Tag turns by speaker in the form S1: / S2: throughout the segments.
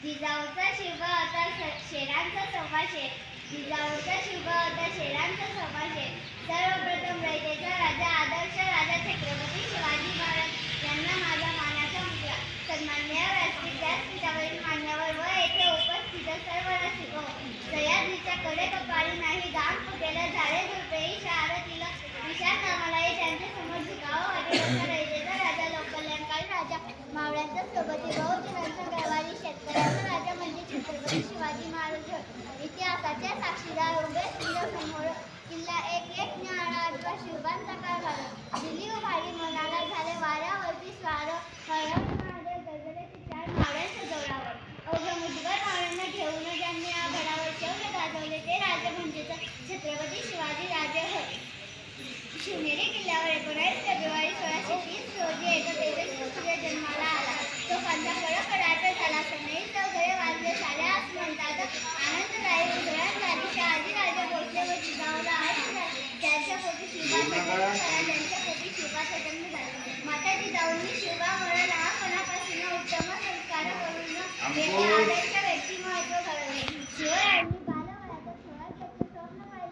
S1: जिजाऊचा शिवबा होता शेरांचा संभाषे, जिजाऊचा शिवबा होता शेरांचा संभाषे. सर्वप्रथम रयतेचा राजा आदर्श राजा छत्रपती शिवाजी महाराज यांना माझा मानाचा मुजरा. सन्माननीय व्यासपीठावरील मान्यवर व येथे उपस्थित सर्व रसिक, सह्याद्रीच्या कडेकपाळी नाही गाम फुटेला झाडे झुडपेही शहारतील विशाल नामालाही त्यांच्या समोर झुकावं वाटेल असा रयतेचा राजा, लोककल्याणकारी राजा, मावळ्यांचा सोबती, बहुजनांचा गरवारी, शेतकऱ्यांचा राजा म्हणजे छत्रपती शिवाजी महाराज. इतिहासाच्या साक्षीदार उभे समोर किल्ला एक एक न्याहाळा आठवा शिवबांचा कारभार. दिली उभारी मनाला झाले वाऱ्यावरती स्वार, हळहळ महादेव गरगरे चार मावळ्यांच्या जोरावर. अवघ्या मुठभर मावळ्यांना घेऊन ज्यांनी या गडावर शौर्य गाजवले ते राजे म्हणजेच छत्रपती शिवाजी राजे होय. शिवनेरी किल्ल्यावर 19 फेब्रुवारी 1630 रोजी एका तेजस्वी सूर्य जन्माला आला. तोफांचा कडकडाट झाला, सनई चौघडे वाजले, साऱ्या आसमंतात आनंददायी उधळण झाली. शहाजी राजा भोसले व जिजाऊला आठ त्यांच्या पोटी शिवबाचा जन्म झाला, त्यांच्या पोटी शिवबाचा जन्म झाला. माता जिजाऊंनी शिवबामुळे लहानपणापासून उत्तम संस्कार करून येथे आदर्श व्यक्तिमत्व घडवले. शिवरायांनी बालवयात स्वराज्याचे स्वप्न पाहिले व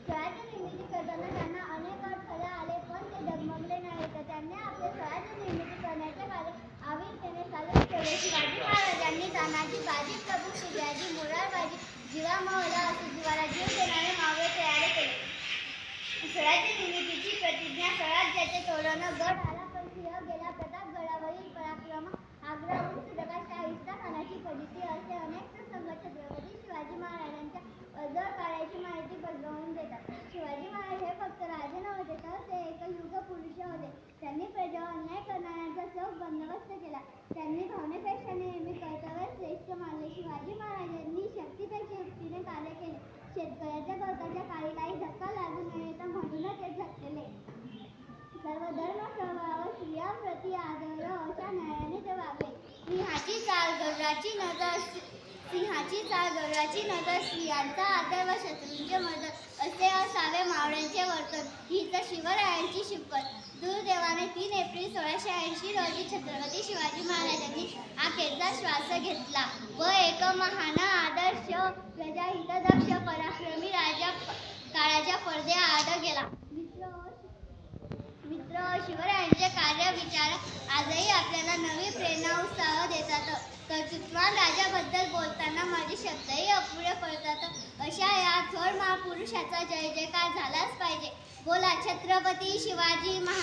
S1: स्वराज्य निर्मिती करताना त्यांना अनेक अडथळे आले, पण ते डगमगले नाहीत. त्यांनी आपले स्वराज्य निर्मिती करण्याचे कार्य आविष्याने चालू ठेवले. शिवाजी महाराजांनी तानाजी, बाजी प्रभू, शिवाजी, मोरारबाजी, जीवा महोला असे जीवाला जीव देणारे मावळे तयार केले. स्वराज्य निर्मितीची प्रतिज्ञा, स्वराज्याचे तोरण, गड आला पण सिंह गेला, प्रतापगडावरील पराक्रम, आग्रा उंच डगा, शाहिस्ता खानाची फजिती असे अनेक प्रसंग छत्रपती शिवाजी महाराजांच्या अजर कार्याची माहिती पटवून देतात. शिवाजी महाराज हे फक्त राजे नव्हते, तर ते एक युग पुरुष होते. त्यांनी प्रजेवर अन्याय करणाऱ्यांचा चोख बंदोबस्त केला. त्यांनी भावनेपेक्षा नेहमी कर्तव्य श्रेष्ठ मानले. शिवाजी महाराजांनी शक्तीपेक्षा युक्तीने कार्य केले. शेतकऱ्याच्या गवताच्या काळीलाही धक्का लागू नये तर म्हणूनच ते झटलेले. सर्व धर्म स्वभाव स्त्रियांप्रती आदर अशा न्यायाने ते वागले. सिंहाची चाल गरुडाची नजर, स्त्रियांचा आदर व शत्रूंचे मदत असे असावे मावळ्यांचे वर्तन, हीच शिवरायांची शिकवण. दुर्दैवाने 3 एप्रिल 1680 रोजी छत्रपती शिवाजी महाराजांनी अखेरचा श्वास घेतला व एक महान आदर्श प्रजाहितदक्ष पराक्रमी राजा काळाच्या पडद्याआड गेला. मित्र, शिवरायांचे कार्य विचार आजही आपल्याला नवी प्रेरणा उत्साह देतात. कर्तृत्ववान राजाबद्दल बोलताना माझे शब्दही अपुरे पडतात. अशा या थोर महापुरुषाचा जय जयकार झालाच पाहिजे. बोला छत्रपती शिवाजी महाराज.